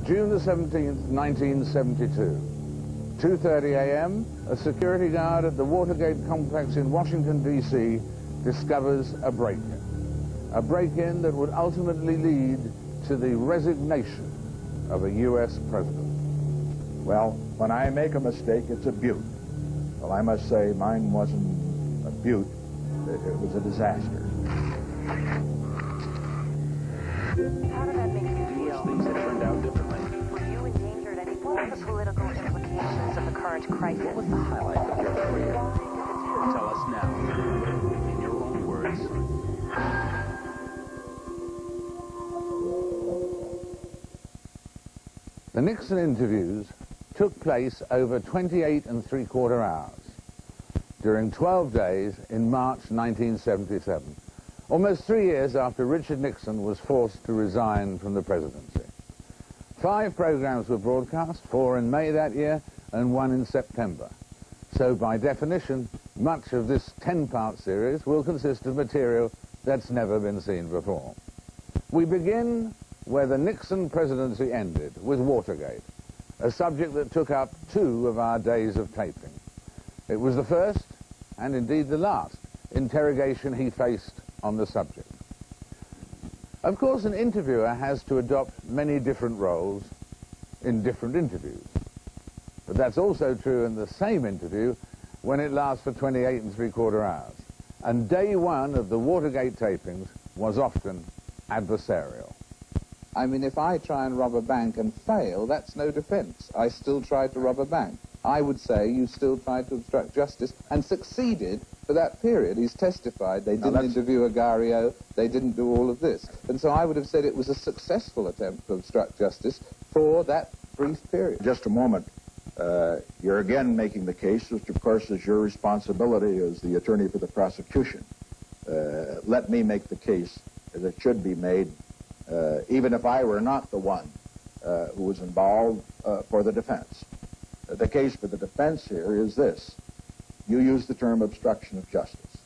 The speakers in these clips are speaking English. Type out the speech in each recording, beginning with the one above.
June the 17th, 1972. 2:30 a.m., a security guard at the Watergate complex in Washington, D.C. discovers a break-in. A break-in that would ultimately lead to the resignation of a U.S. president. Well, when I make a mistake, it's a butte. Well, I must say mine wasn't a butte. It was a disaster. How did that make you feel? Things had turned out differently. Were you endangered any more of the political implications of the current crisis? What was the highlight of your career? Tell us now, in your own words. The Nixon interviews took place over 28 3/4 hours during 12 days in March 1977, almost 3 years after Richard Nixon was forced to resign from the presidency. 5 programs were broadcast, 4 in May that year and 1 in September. So by definition, much of this 10-part series will consist of material that's never been seen before. We begin where the Nixon presidency ended, with Watergate, a subject that took up 2 of our days of taping. It was the first, and indeed the last, interrogation he faced on the subject. Of course, an interviewer has to adopt many different roles in different interviews. But that's also true in the same interview when it lasts for 28 3/4 hours. And day 1 of the Watergate tapings was often adversarial. I mean, if I try and rob a bank and fail, that's no defense. I still tried to rob a bank. I would say you still tried to obstruct justice and succeeded for that period. He's testified they didn't interview Agario, they didn't do all of this. And so I would have said it was a successful attempt to obstruct justice for that brief period. Just a moment. You're again making the case, which of course is your responsibility as the attorney for the prosecution. Let me make the case that should be made, even if I were not the one who was involved for the defense. The case for the defense here is this. You use the term obstruction of justice.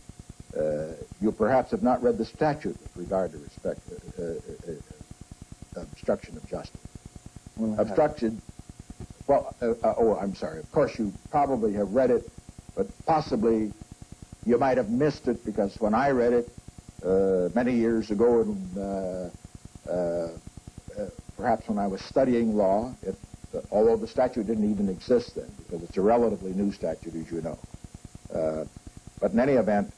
You perhaps have not read the statute with regard to obstruction of justice. Obstruction, well, I'm sorry. Of course, you probably have read it, but possibly you might have missed it, because when I read it many years ago, perhaps when I was studying law, although the statute didn't even exist then, because it's a relatively new statute, as you know. But in any event,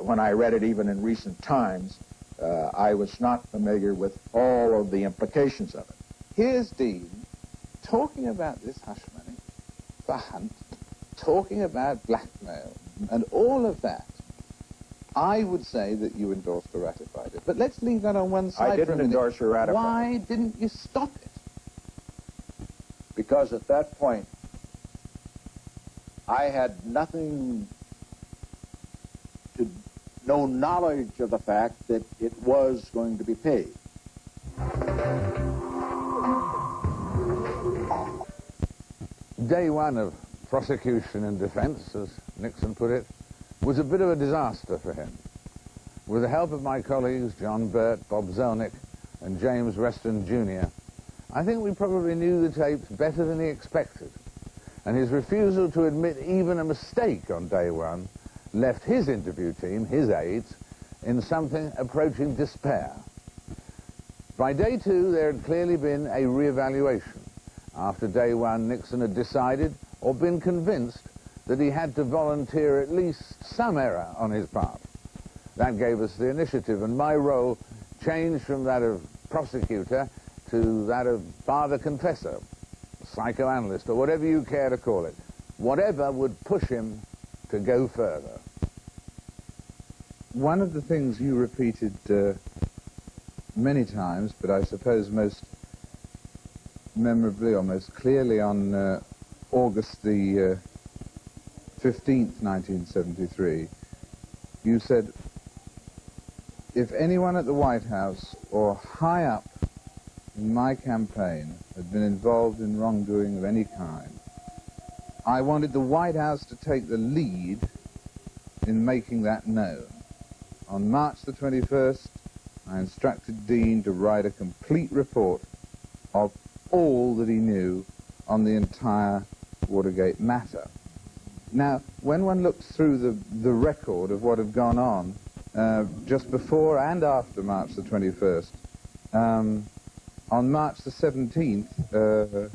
when I read it even in recent times, I was not familiar with all of the implications of it. Here's Dean talking about this hush money for Hunt, talking about blackmail and all of that. I would say that you endorsed or ratified it. But let's leave that on one side. I didn't endorse or ratify. Why didn't you stop it? Because at that point, I had no knowledge of the fact that it was going to be paid. Day 1 of prosecution and defense, as Nixon put it, was a bit of a disaster for him. With the help of my colleagues, John Burt, Bob Zelnick, and James Reston, Jr., I think we probably knew the tapes better than he expected. And his refusal to admit even a mistake on day 1 left his interview team, his aides, in something approaching despair. By day 2, there had clearly been a reevaluation. After day 1, Nixon had decided, or been convinced, that he had to volunteer at least some error on his part. That gave us the initiative, and my role changed from that of prosecutor to that of father confessor, psychoanalyst, or whatever you care to call it. Whatever would push him to go further. One of the things you repeated many times, but I suppose most memorably or most clearly on August the 15th, 1973, you said, if anyone at the White House or high up in my campaign had been involved in wrongdoing of any kind, I wanted the White House to take the lead in making that known. On March the 21st, I instructed Dean to write a complete report of all that he knew on the entire Watergate matter. Now, when one looks through the record of what had gone on just before and after March the 21st, on March the 17th, the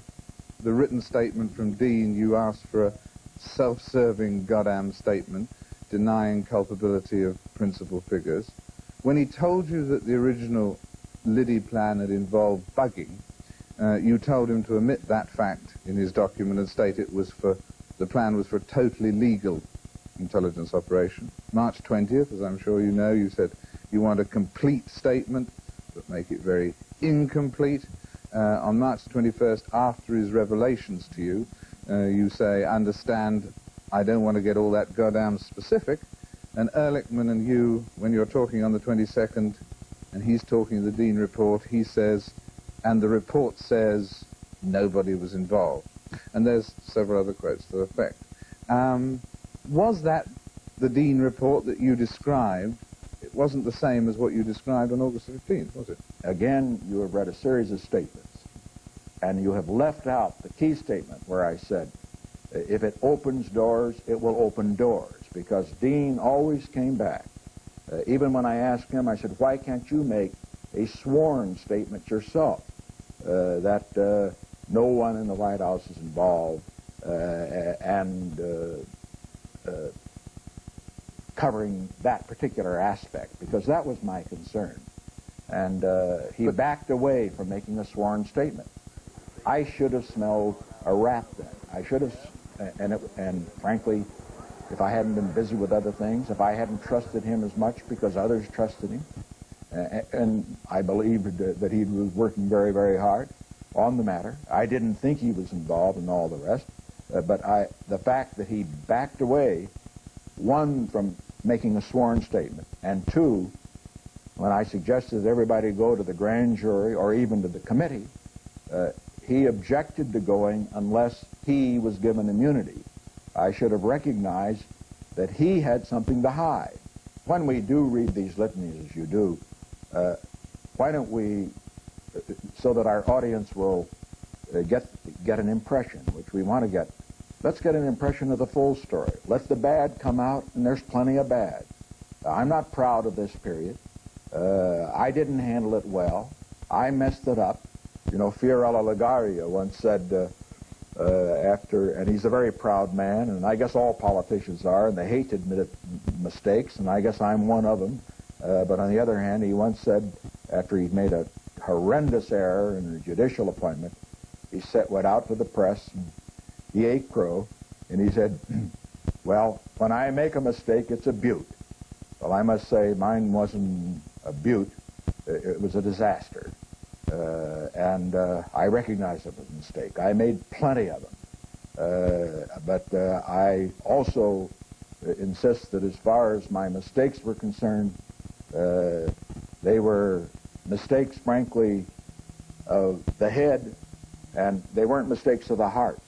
written statement from Dean, you asked for a self-serving goddamn statement denying culpability of principal figures. When he told you that the original Liddy plan had involved bugging, you told him to omit that fact in his document and state the plan was for a totally legal intelligence operation. March 20th, as I'm sure you know, you said you want a complete statement, but make it very incomplete. On March 21st, after his revelations to you, you say, understand, I don't want to get all that goddamn specific. And Ehrlichman and you, when you're talking on the 22nd, and he's talking the Dean report, he says, and the report says nobody was involved. And there's several other quotes to the effect. Was that the Dean report that you described? It wasn't the same as what you described on August 15th, was it? Again, you have read a series of statements, and you have left out the key statement where I said, if it opens doors, it will open doors, because Dean always came back. Even when I asked him, I said, why can't you make a sworn statement yourself that no one in the White House is involved and covering that particular aspect, because that was my concern. And he backed away from making a sworn statement. I should have smelled a rat then. I should have, and frankly, if I hadn't been busy with other things, if I hadn't trusted him as much because others trusted him, and I believed that he was working very, very hard on the matter. I didn't think he was involved in all the rest, but the fact that he backed away, one, from making a sworn statement, and two, when I suggested that everybody go to the grand jury or even to the committee, he objected to going unless he was given immunity. I should have recognized that he had something to hide. When we do read these litanies, as you do, why don't we, so that our audience will get an impression, which we want to get, let's get an impression of the full story. Let the bad come out, and there's plenty of bad. I'm not proud of this period. I didn't handle it well. I messed it up. You know, Fiorello Lagaria once said, and he's a very proud man, and I guess all politicians are, and they hate to admit mistakes, and I guess I'm one of them. But on the other hand, he once said, after he'd made a horrendous error in a judicial appointment, he went out to the press, and he ate crow, and he said, well, when I make a mistake, it's a beaut. Well, I must say mine wasn't a beaut. It was a disaster. And I recognize it was a mistake. I made plenty of them. But I also insist that as far as my mistakes were concerned, they were mistakes, frankly, of the head, and they weren't mistakes of the heart.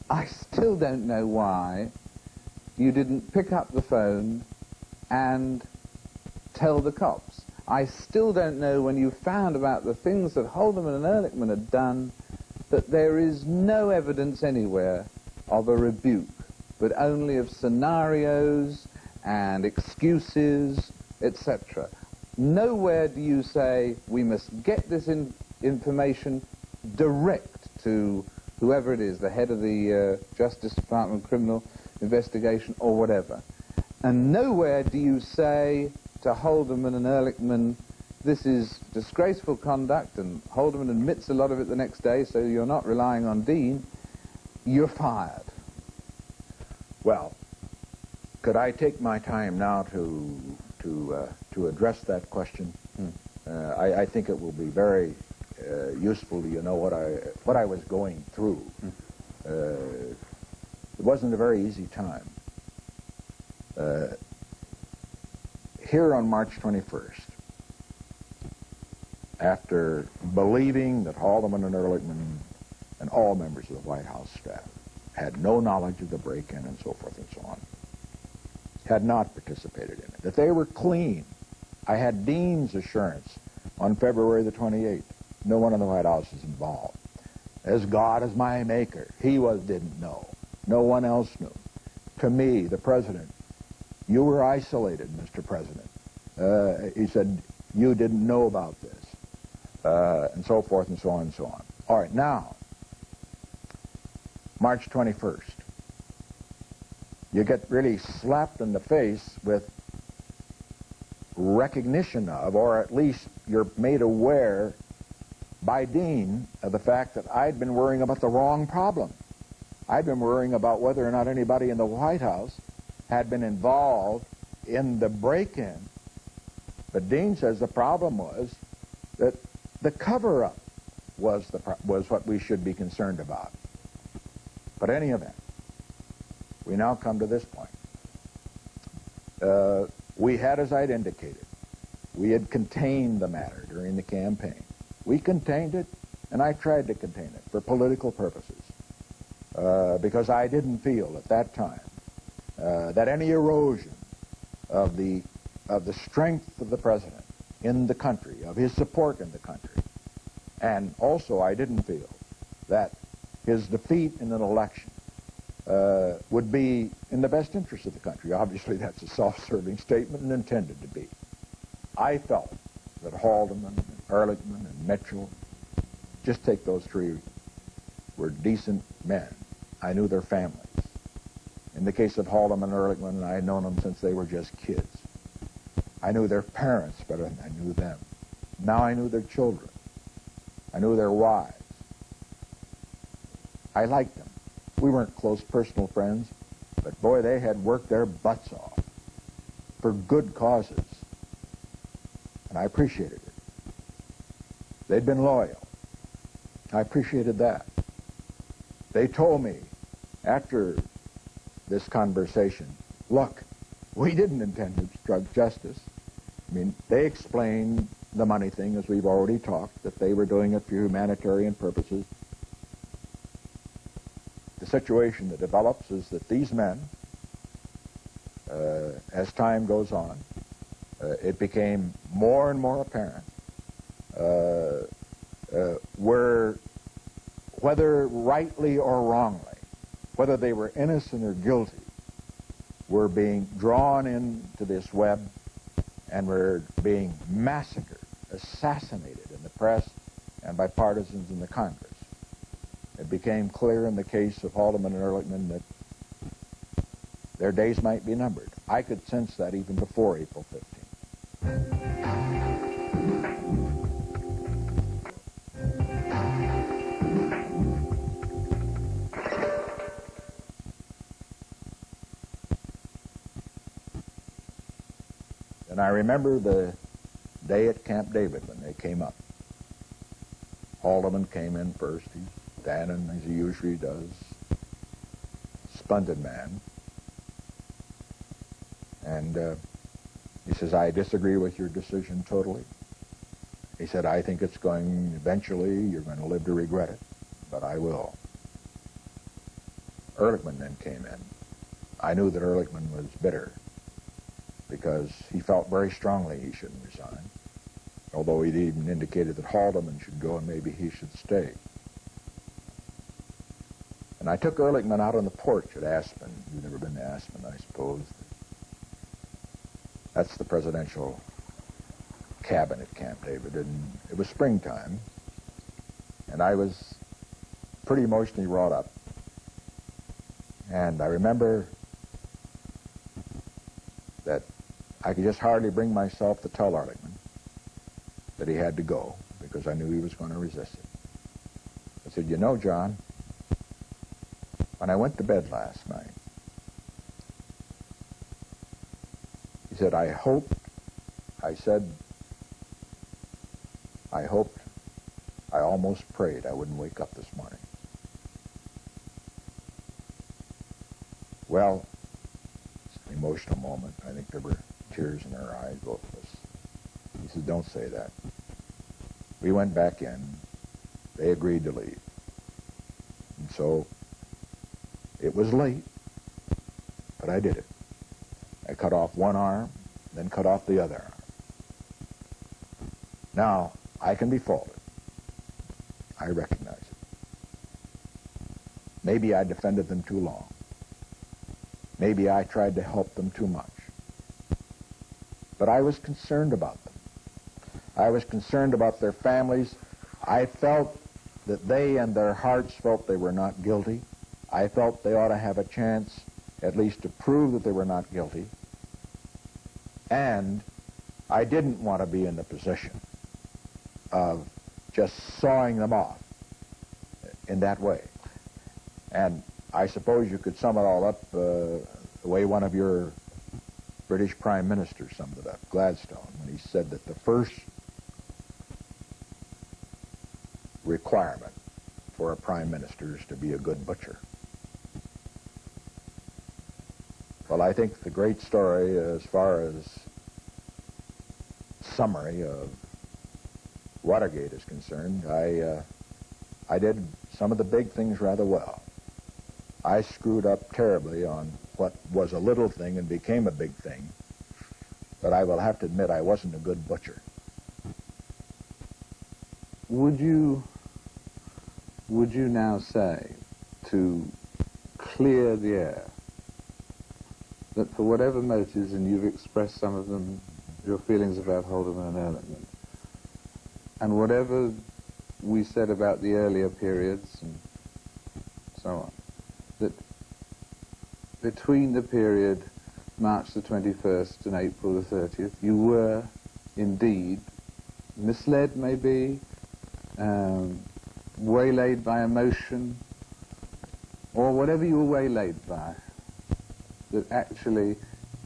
I still don't know why you didn't pick up the phone and tell the cops. I still don't know, when you found about the things that Haldeman and Ehrlichman had done, that there is no evidence anywhere of a rebuke, but only of scenarios and excuses, etc. Nowhere do you say, we must get this information direct to whoever it is, the head of the Justice Department criminal investigation or whatever. And nowhere do you say to Haldeman and Ehrlichman, this is disgraceful conduct, and Haldeman admits a lot of it the next day, so you're not relying on Dean, you're fired. Well, could I take my time now to address that question? I think it will be very useful to you know what I was going through. It wasn't a very easy time. Here on March 21st, after believing that Haldeman and Ehrlichman and all members of the White House staff had no knowledge of the break-in and so forth and so on, had not participated in it, that they were clean. I had Dean's assurance on February the 28th. no one in the White House is involved. As God is my maker, he didn't know. No one else knew. To me, the president, you were isolated, Mr. President. He said, you didn't know about this, and so forth and so on and so on. All right, now, March 21st. You get really slapped in the face with recognition of, or at least you're made aware by Dean of the fact that I'd been worrying about the wrong problem. I'd been worrying about whether or not anybody in the White House had been involved in the break-in. But Dean says the problem was that the cover-up was what we should be concerned about. But in any event, we now come to this point. We had, as I'd indicated, we had contained the matter during the campaign. We contained it, and I tried to contain it for political purposes, because I didn't feel at that time that any erosion of the strength of the president in the country, of his support in the country, and also I didn't feel that his defeat in an election would be in the best interest of the country. Obviously, that's a self-serving statement and intended to be. I felt that Haldeman and Ehrlichman and Mitchell, just take those three, were decent men. I knew their families. In the case of Haldeman and Ehrlichman, I had known them since they were just kids. I knew their parents better than I knew them. Now I knew their children. I knew their wives. I liked them. We weren't close personal friends, but boy, they had worked their butts off for good causes, and I appreciated it. They'd been loyal. I appreciated that. They told me after this conversation, look, we didn't intend to obstruct justice. I mean, they explained the money thing, as we've already talked, that they were doing it for humanitarian purposes. The situation that develops is that these men, as time goes on, it became more and more apparent were, whether rightly or wrongly, whether they were innocent or guilty, were being drawn into this web and were being massacred, assassinated in the press and by partisans in the Congress. It became clear in the case of Haldeman and Ehrlichman that their days might be numbered. I could sense that even before April 15th. And I remember the day at Camp David when they came up. Haldeman came in first. He's standing, as he usually does. Splendid man. And he says, I disagree with your decision totally. He said, I think it's going, eventually, you're going to live to regret it, but I will. Ehrlichman then came in. I knew that Ehrlichman was bitter because he felt very strongly he shouldn't resign, although he'd even indicated that Haldeman should go and maybe he should stay. And I took Ehrlichman out on the porch at Aspen. You've never been to Aspen, I suppose. That's the presidential cabin at Camp David, and it was springtime, and I was pretty emotionally wrought up. And I remember that I could just hardly bring myself to tell Ehrlichman that he had to go, because I knew he was going to resist it. I said, you know, John, when I went to bed last night, he said, I hoped, I almost prayed I wouldn't wake up this morning. Well, it's an emotional moment. I think there were tears in our eyes, both of us. He said, don't say that. We went back in. They agreed to leave. And so it was late, but I did it. I cut off one arm, then cut off the other arm. Now, I can be faulted. I recognize it. Maybe I defended them too long. Maybe I tried to help them too much. But I was concerned about them. I was concerned about their families. I felt that they and their hearts felt they were not guilty. I felt they ought to have a chance at least to prove that they were not guilty. And I didn't want to be in the position of just sawing them off in that way. And I suppose you could sum it all up the way one of your British prime ministers summed it up, Gladstone, when he said that the first requirement for a prime minister is to be a good butcher. Well, I think the great story as far as summary of Watergate is concerned, I did some of the big things rather well. I screwed up terribly on what was a little thing and became a big thing, but I will have to admit I wasn't a good butcher. Would you now say, to clear the air, that for whatever motives, and you've expressed some of them, your feelings about Haldeman and Ehrlichman, and whatever we said about the earlier periods and so on, that between the period March the 21st and April the 30th, you were indeed misled, maybe, waylaid by emotion, or whatever you were waylaid by, that actually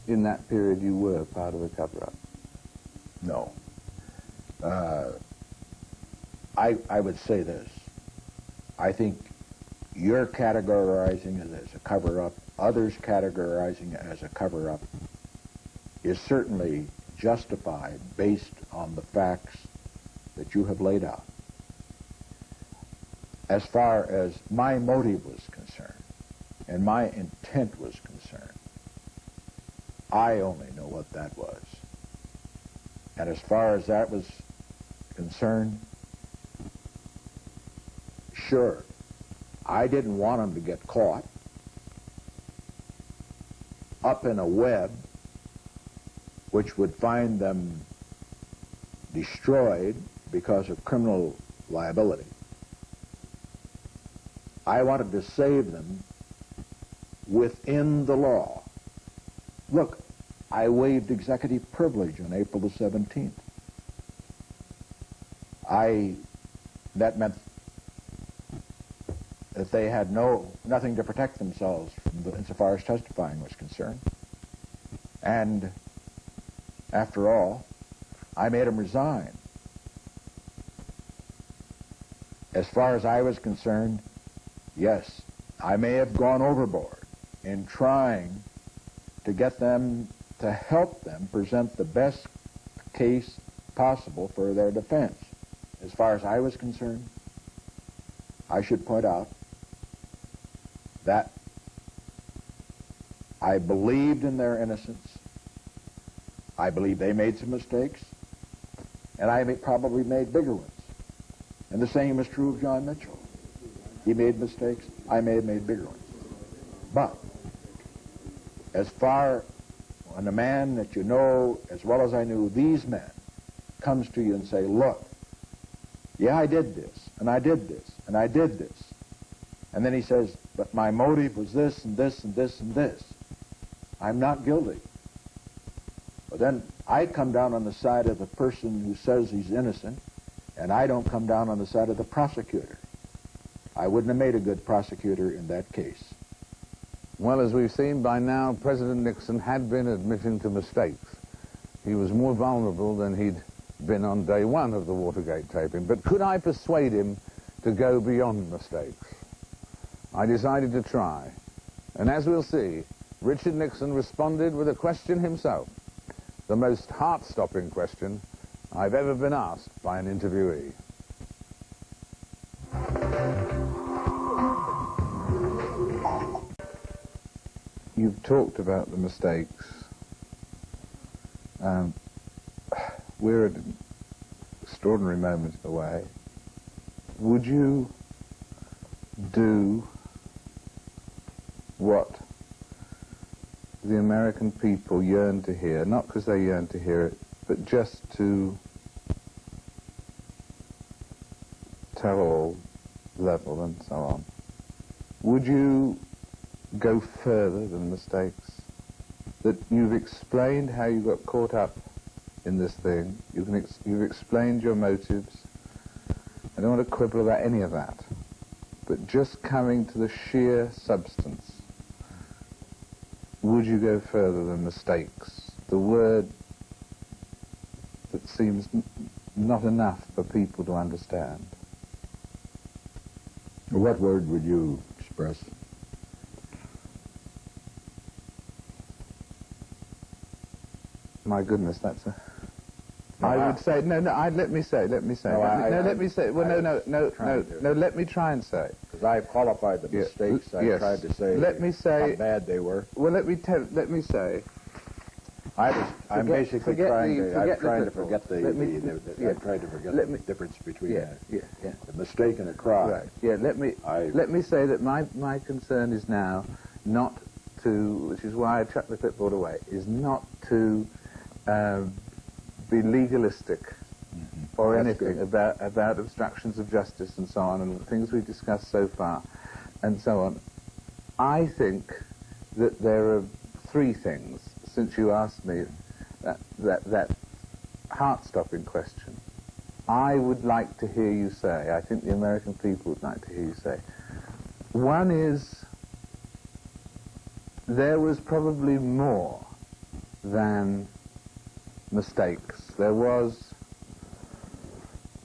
in that period you were part of a cover-up? No. I would say this. I think you're categorizing it as a cover-up, others categorizing it as a cover-up, is certainly justified based on the facts that you have laid out. As far as my motive was concerned, and my intent was concerned, I only know what that was. And as far as that was concerned, sure, I didn't want them to get caught up in a web which would find them destroyed because of criminal liability. I wanted to save them within the law. Look, I waived executive privilege on April the 17th. That meant that they had nothing to protect themselves from insofar as testifying was concerned. And after all, I made them resign. As far as I was concerned, yes, I may have gone overboard in trying to get them, to help them present the best case possible for their defense. As far as I was concerned, I should point out that I believed in their innocence. I believe they made some mistakes, and I probably made bigger ones. And the same is true of John Mitchell. He made mistakes. I may have made bigger ones. But as far when a man that you know as well as I knew these men comes to you and say, look, yeah, I did this, and I did this, and I did this. And then he says, but my motive was this and this and this and this. I'm not guilty. But then I come down on the side of the person who says he's innocent, and I don't come down on the side of the prosecutor. I wouldn't have made a good prosecutor in that case. Well, as we've seen by now, President Nixon had been admitting to mistakes. He was more vulnerable than he'd been on day one of the Watergate taping. But could I persuade him to go beyond mistakes? I decided to try. And as we'll see, Richard Nixon responded with a question himself, the most heart-stopping question I've ever been asked by an interviewee. You've talked about the mistakes. We're at an extraordinary moment in a way. would you do what the American people yearn to hear, not because they yearn to hear it, but just to tell all, level and so on? Would you go further than mistakes? That you've explained how you got caught up in this thing, you've explained your motives. I don't want to quibble about any of that, but just coming to the sheer substance, would you go further than mistakes? The word that seems not enough for people to understand. What word would you express? My goodness, that's a... I would say, let me say. Let me say. Well, let me try and say. Because I qualified the mistakes. I tried to say let me say how bad they were. Well, let me say. I'm basically trying to forget the difference between a mistake and a crime. Right. Yeah. Let me say that my concern is now not to, which is why I chucked the clipboard away, is not to be legalistic or anything about obstructions of justice and so on, and the things we've discussed so far and so on. I think that there are three things, since you asked me that heart-stopping question, I would like to hear you say, I think the American people would like to hear you say. One is, there was probably more than mistakes. There was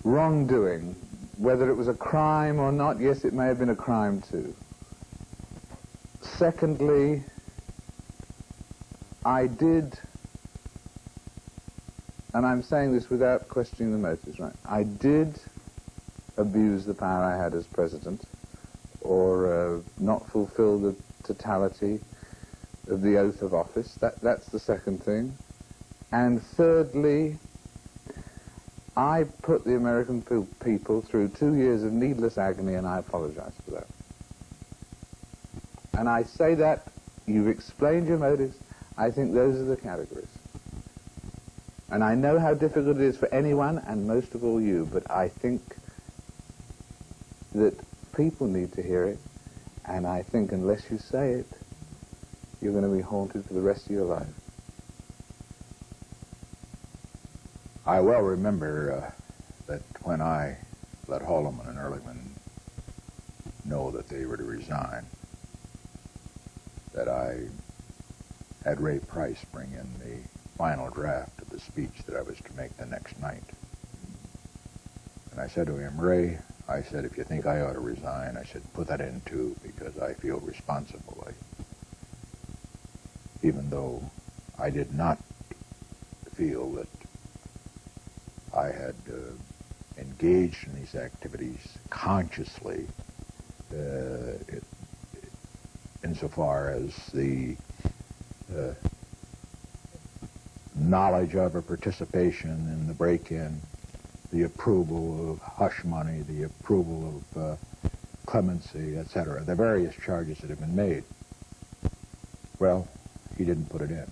wrongdoing, whether it was a crime or not. Yes, it may have been a crime too. Secondly, I did, and I'm saying this without questioning the motives, right? I did abuse the power I had as president, or not fulfill the totality of the oath of office. That's the second thing. And thirdly, I put the American people through 2 years of needless agony, and I apologize for that. And I say that, you've explained your motives, I think those are the categories. And I know how difficult it is for anyone, and most of all you, but I think that people need to hear it, and I think unless you say it, you're going to be haunted for the rest of your life. I well remember that when I let Haldeman and Ehrlichman know that they were to resign, that I had Ray Price bring in the final draft of the speech that I was to make the next night. And I said to him, Ray, I said, if you think I ought to resign, I said, put that in too, because I feel responsible. Even though I did not feel that I had engaged in these activities consciously, insofar as the knowledge of or participation in the break-in, the approval of hush money, the approval of clemency, etc., the various charges that have been made. Well, he didn't put it in.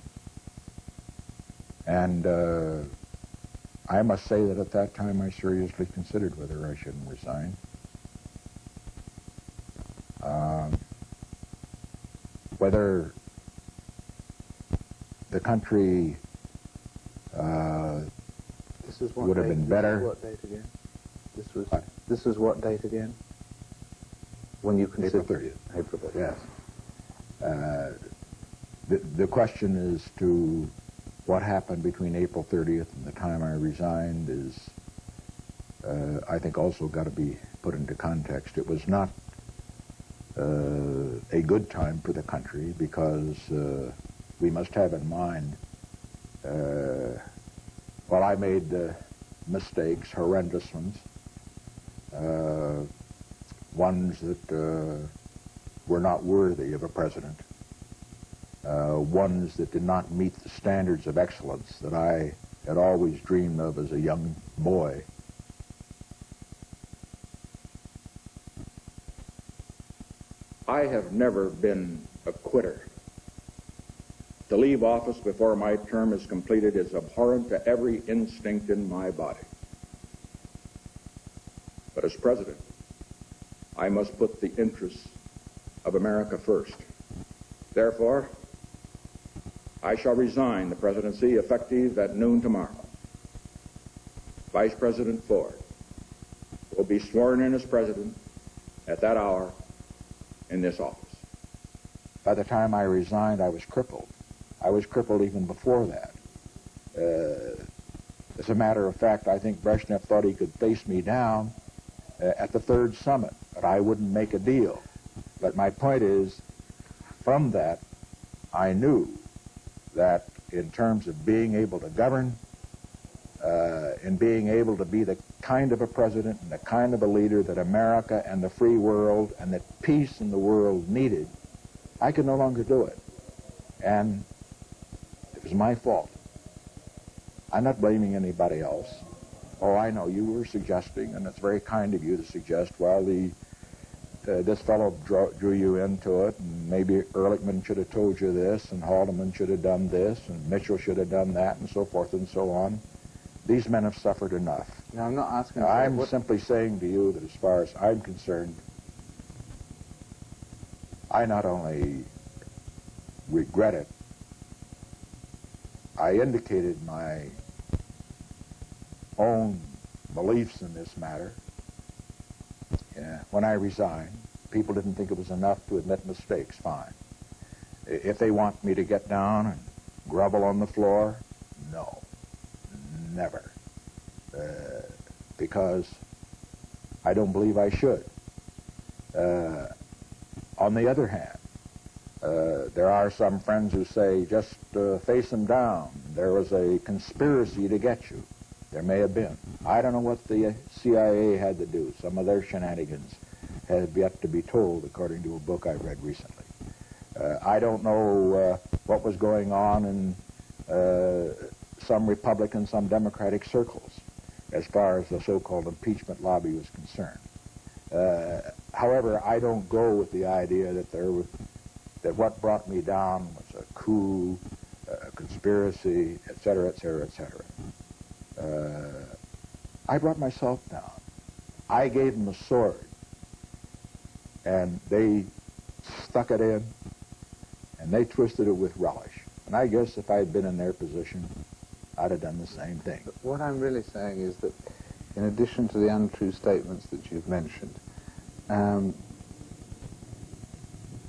And I must say that at that time I seriously considered whether I shouldn't resign. Whether the country would have been better. What date again? This was what date again? When you consider April 30th. April 30th. Yes. The question as to what happened between April 30th and the time I resigned is, I think, also got to be put into context. It was not a good time for the country because we must have in mind, while I made mistakes, horrendous ones, ones that were not worthy of a president, ones that did not meet the standards of excellence that I had always dreamed of as a young boy. I have never been a quitter. To leave office before my term is completed is abhorrent to every instinct in my body. But as president, I must put the interests of America first. Therefore, I shall resign the presidency effective at noon tomorrow. Vice President Ford will be sworn in as president at that hour in this office. By the time I resigned, I was crippled. I was crippled even before that. As a matter of fact, I think Brezhnev thought he could face me down at the third summit, but I wouldn't make a deal. But my point is, from that, I knew that in terms of being able to govern, and being able to be the kind of a president and the kind of a leader that America and the free world and that peace in the world needed, I could no longer do it. And it was my fault. I'm not blaming anybody else. Oh, I know you were suggesting, and it's very kind of you to suggest, well, this fellow drew you into it, and maybe Ehrlichman should have told you this, and Haldeman should have done this, and Mitchell should have done that, and so forth and so on. These men have suffered enough. No, I'm not asking. I'm simply saying to you that as far as I'm concerned, I not only regret it, I indicated my own beliefs in this matter. When I resigned, people didn't think it was enough to admit mistakes. Fine. If they want me to get down and grovel on the floor, no. Never. Because I don't believe I should. On the other hand, there are some friends who say, just face them down. There was a conspiracy to get you. There may have been. I don't know what the CIA had to do. Some of their shenanigans have yet to be told, according to a book I read recently. I don't know what was going on in some Republican, some Democratic circles as far as the so-called impeachment lobby was concerned. However, I don't go with the idea that what brought me down was a coup, a conspiracy, et cetera, et cetera, et cetera. I brought myself down. I gave them a sword, and they stuck it in, and they twisted it with relish. And I guess if I had been in their position, I'd have done the same thing. But what I'm really saying is that, in addition to the untrue statements that you've mentioned,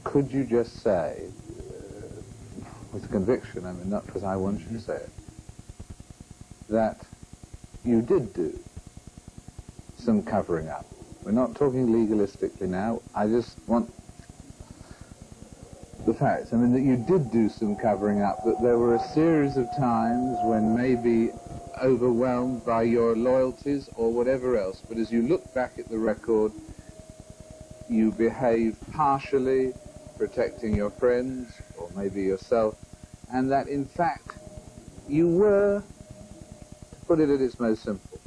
could you just say, with conviction, I mean, not because I want you to say it, that you did do some covering up? We're not talking legalistically now. I just want the facts. I mean, that you did do some covering up, that there were a series of times when maybe overwhelmed by your loyalties or whatever else, but as you look back at the record, you behaved partially, protecting your friends, or maybe yourself, and that in fact you were, to put it at its most simple,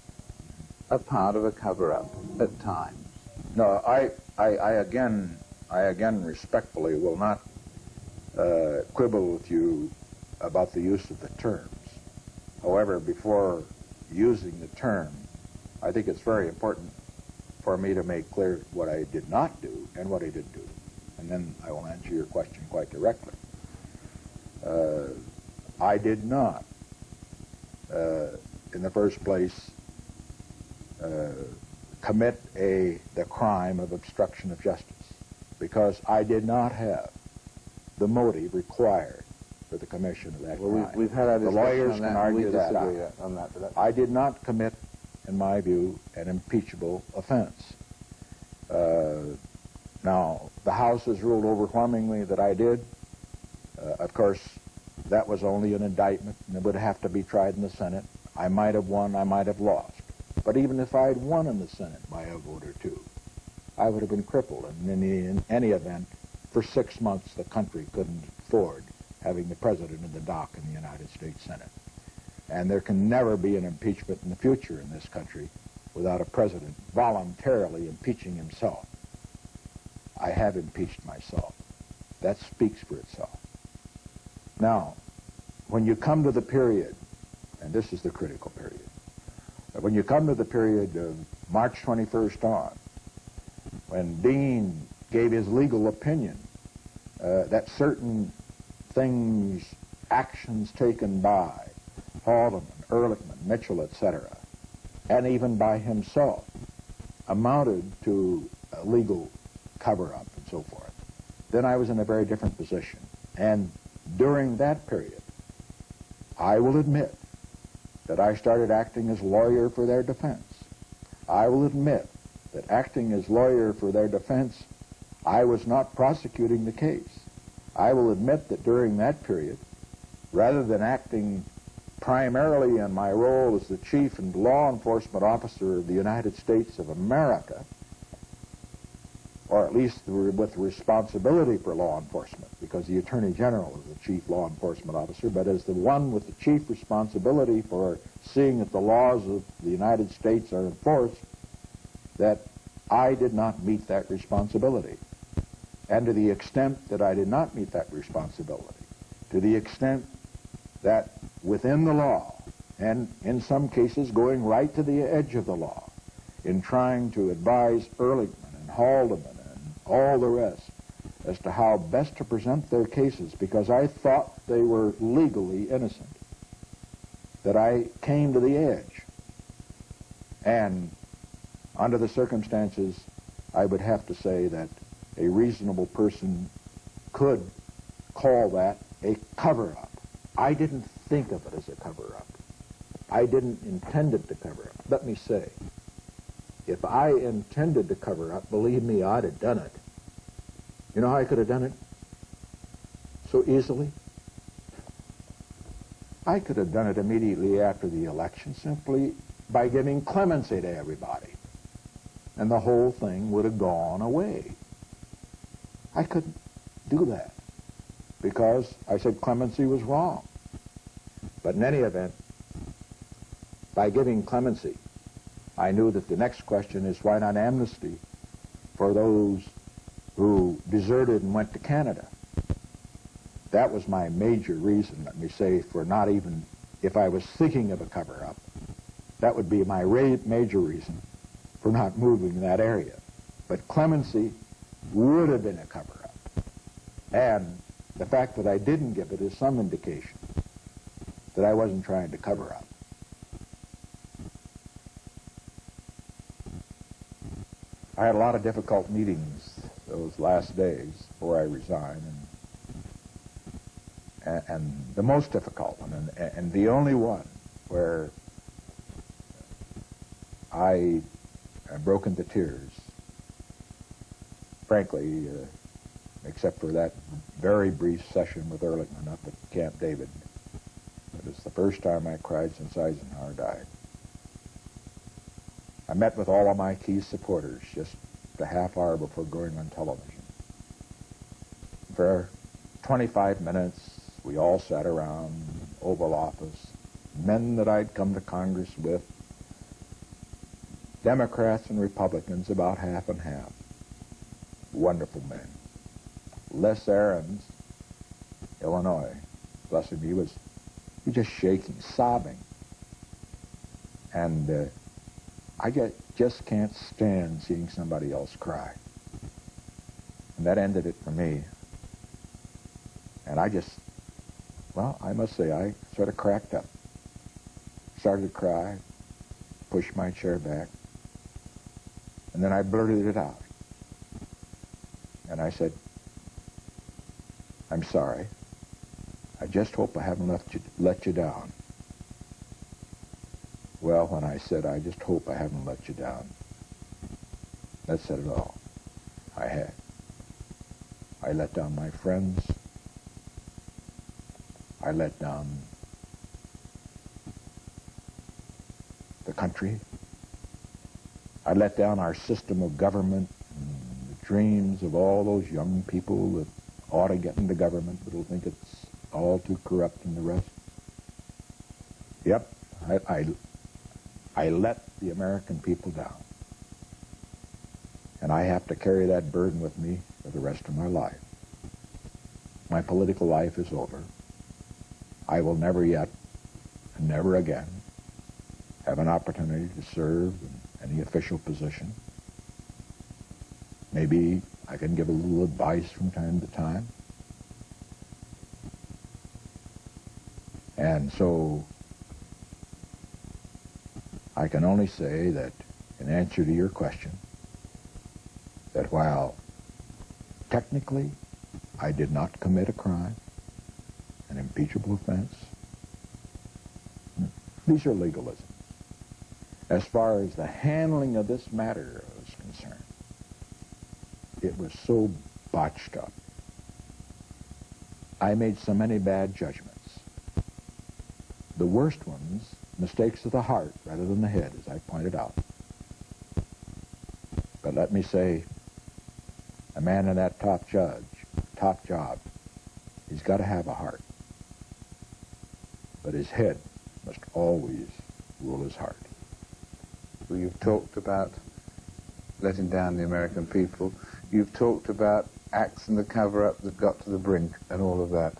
a part of a cover-up at times. No, I again respectfully will not quibble with you about the use of the terms. However, before using the term, I think it's very important for me to make clear what I did not do and what I did do. And then I will answer your question quite directly. I did not, in the first place, commit the crime of obstruction of justice, because I did not have the motive required for the commission of that crime. We've had our the discussion lawyers on that, can argue we that disagree out. on that, but I did not commit, in my view, an impeachable offense. Now, the House has ruled overwhelmingly that I did. Of course, that was only an indictment, and it would have to be tried in the Senate. I might have won, I might have lost. But even if I had won in the Senate by a vote or two, I would have been crippled. And in any event, for 6 months, the country couldn't afford having the president in the dock in the United States Senate. And there can never be an impeachment in the future in this country without a president voluntarily impeaching himself. I have impeached myself. That speaks for itself. Now, when you come to the period, and this is the critical period, when you come to the period of March 21st on, when Dean gave his legal opinion that certain things, actions taken by Haldeman, Ehrlichman, Mitchell, etc., and even by himself, amounted to a legal cover-up and so forth, then I was in a very different position. And during that period, I will admit that I started acting as lawyer for their defense. I will admit that acting as lawyer for their defense, I was not prosecuting the case. I will admit that during that period, rather than acting primarily in my role as the chief and law enforcement officer of the United States of America, or at least with responsibility for law enforcement, because the Attorney General is the chief law enforcement officer, but as the one with the chief responsibility for seeing that the laws of the United States are enforced, that I did not meet that responsibility. And to the extent that I did not meet that responsibility, to the extent that within the law, and in some cases going right to the edge of the law, in trying to advise Ehrlichman and Haldeman and all the rest as to how best to present their cases, because I thought they were legally innocent, that I came to the edge. And under the circumstances, I would have to say that a reasonable person could call that a cover-up. I didn't think of it as a cover-up. I didn't intend it to cover up. Let me say, if I intended to cover up, believe me, I'd have done it. You know how I could have done it so easily? I could have done it immediately after the election simply by giving clemency to everybody. And the whole thing would have gone away. I couldn't do that because I said clemency was wrong. But in any event, by giving clemency, I knew that the next question is why not amnesty for those who deserted and went to Canada. That was my major reason, let me say, for not even, if I was thinking of a cover-up, that would be my major reason for not moving in that area. But clemency would have been a cover-up. And the fact that I didn't give it is some indication that I wasn't trying to cover up. I had a lot of difficult meetings those last days before I resigned, and the most difficult one, and the only one where I broke into tears, frankly, except for that very brief session with Ehrlichman up at Camp David. It was the first time I cried since Eisenhower died. I met with all of my key supporters just a half hour before going on television. For 25 minutes, we all sat around the Oval Office, men that I'd come to Congress with, Democrats and Republicans, about half and half. Wonderful men. Les Aarons, Illinois, bless him, he was just shaking, sobbing. And I just can't stand seeing somebody else cry. And that ended it for me. And I just, well, I must say, I sort of cracked up. Started to cry, pushed my chair back, and then I blurted it out. And I said, I'm sorry. I just hope I haven't let you down. Well, when I said, I just hope I haven't let you down, that said it all. I had. I let down my friends. I let down the country. I let down our system of government and the dreams of all those young people that ought to get into government but will think it's all too corrupt and the rest. Yep, I let the American people down. And I have to carry that burden with me for the rest of my life. My political life is over. I will never yet, and never again, have an opportunity to serve in any official position. Maybe I can give a little advice from time to time. And so I can only say that, in answer to your question, that while technically I did not commit a crime, an impeachable offense, these are legalisms. As far as the handling of this matter is concerned, it was so botched up. I made so many bad judgments. The worst ones, mistakes of the heart rather than the head, as I pointed out. But let me say, a man in that top job, he's got to have a heart. But his head must always rule his heart. Well, you've talked about letting down the American people. You've talked about acts in the cover-up that got to the brink and all of that.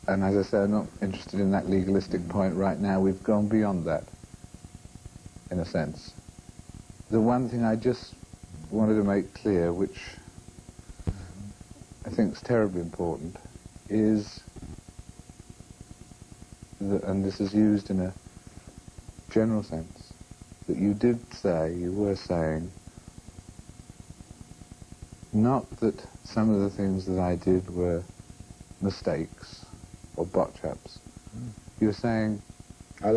And as I said, I'm not interested in that legalistic point right now. We've gone beyond that, in a sense. The one thing I just wanted to make clear, which I think is terribly important, is that, and this is used in a general sense, that you were saying, not that some of the things that I did were mistakes or botch-ups. You were saying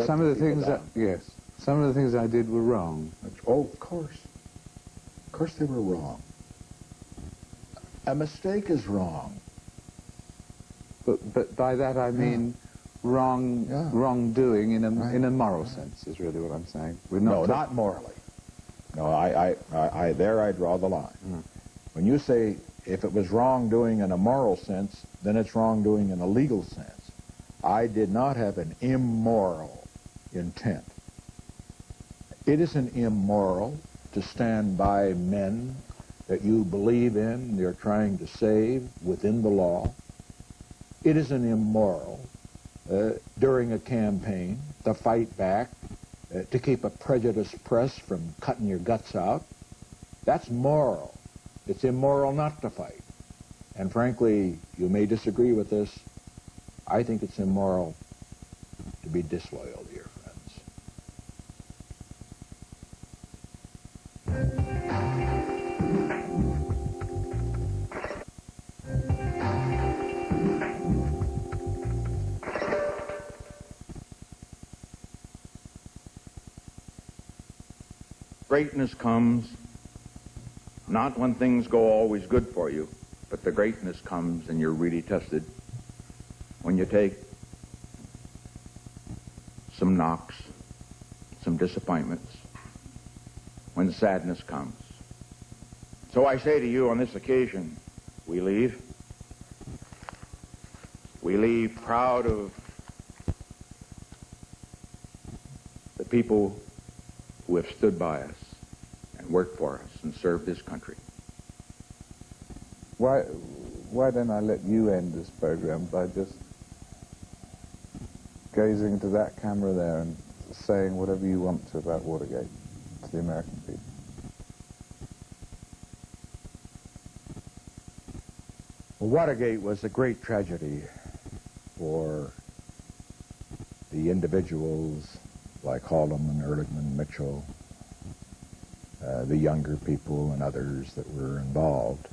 some of the things some of the things I did were wrong. Oh, of course. Of course they were wrong. A mistake is wrong. But by that I mean wrongdoing in a moral sense is really what I'm saying. Not morally. No, I there I draw the line. Mm. When you say if it was wrongdoing in a moral sense, then it's wrongdoing in a legal sense. I did not have an immoral intent. It isn't immoral to stand by men that you believe in, they're trying to save within the law. It isn't immoral during a campaign to fight back, to keep a prejudiced press from cutting your guts out. That's moral. It's immoral not to fight. And frankly, you may disagree with this. I think it's immoral to be disloyal to your friends. Greatness comes not when things go always good for you, but the greatness comes and you're really tested when you take some knocks, some disappointments, when sadness comes. So I say to you on this occasion, we leave. We leave proud of the people who have stood by us and worked for us and served this country. Why don't I let you end this program by just gazing into that camera there and saying whatever you want to about Watergate to the American people? Well, Watergate was a great tragedy for the individuals like Hallam and Ehrlichman, Mitchell, the younger people and others that were involved,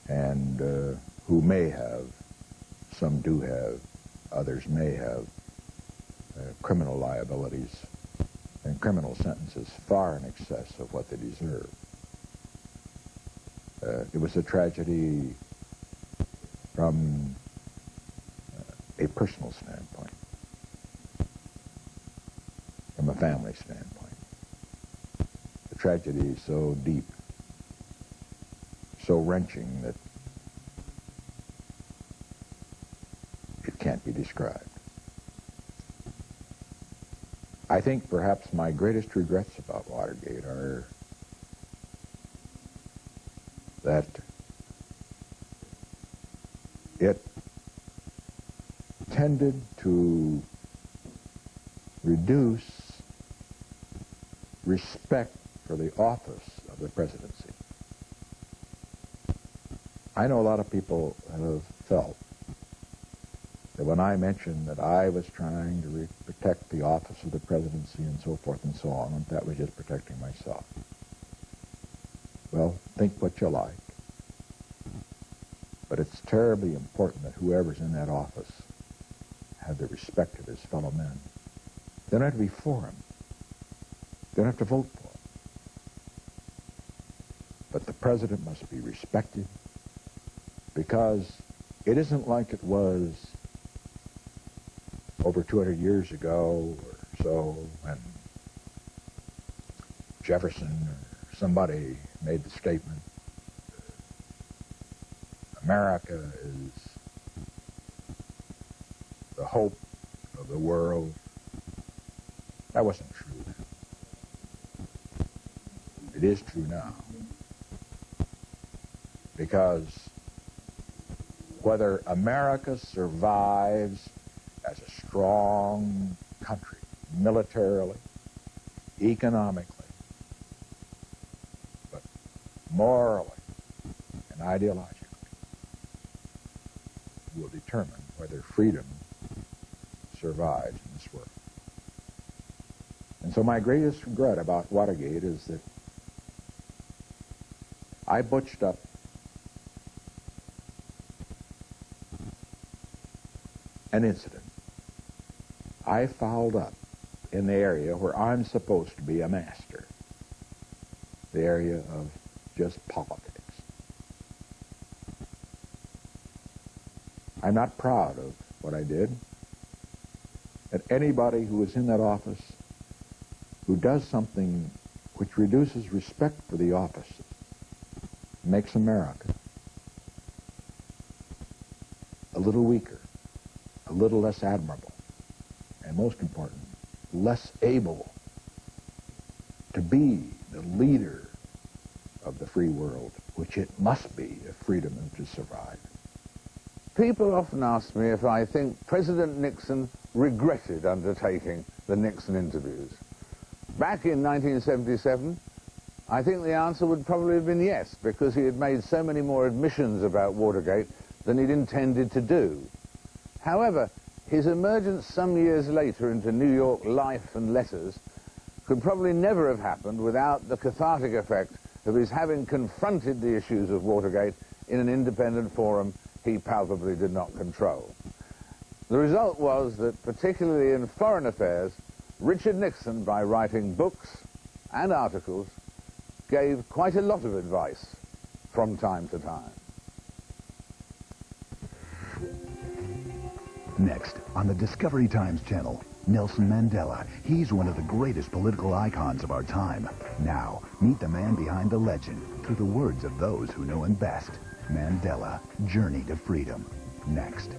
and who may have, some do have, others may have, criminal liabilities and criminal sentences far in excess of what they deserve. It was a tragedy from a personal standpoint, from a family standpoint. The tragedy is so deep, so wrenching that it can't be described. I think perhaps my greatest regrets about Watergate are that it tended to reduce respect for the office of the presidency. I know a lot of people have felt that when I mentioned that I was trying to protect the office of the presidency and so forth and so on, that was just protecting myself. Well, think what you like. But it's terribly important that whoever's in that office have the respect of his fellow men. They don't have to be for him. They don't have to vote for him. But the president must be respected, because it isn't like it was over 200 years ago or so when Jefferson or somebody made the statement, America is the hope of the world. That wasn't true then. It is true now. Because whether America survives as a strong country, militarily, economically, but morally and ideologically, will determine whether freedom survives in this world. And so my greatest regret about Watergate is that I butched up an incident. I fouled up in the area where I'm supposed to be a master, the area of just politics. I'm not proud of what I did. And anybody who is in that office who does something which reduces respect for the office, makes America a little weaker, a little less admirable, and most important, less able to be the leader of the free world, which it must be if freedom is to survive. People often ask me if I think President Nixon regretted undertaking the Nixon interviews. Back in 1977, I think the answer would probably have been yes, because he had made so many more admissions about Watergate than he'd intended to do. However, his emergence some years later into New York life and letters could probably never have happened without the cathartic effect of his having confronted the issues of Watergate in an independent forum he palpably did not control. The result was that, particularly in foreign affairs, Richard Nixon, by writing books and articles, gave quite a lot of advice from time to time. Next, on the Discovery Times channel, Nelson Mandela. He's one of the greatest political icons of our time. Now, meet the man behind the legend through the words of those who know him best. Mandela, Journey to Freedom. Next.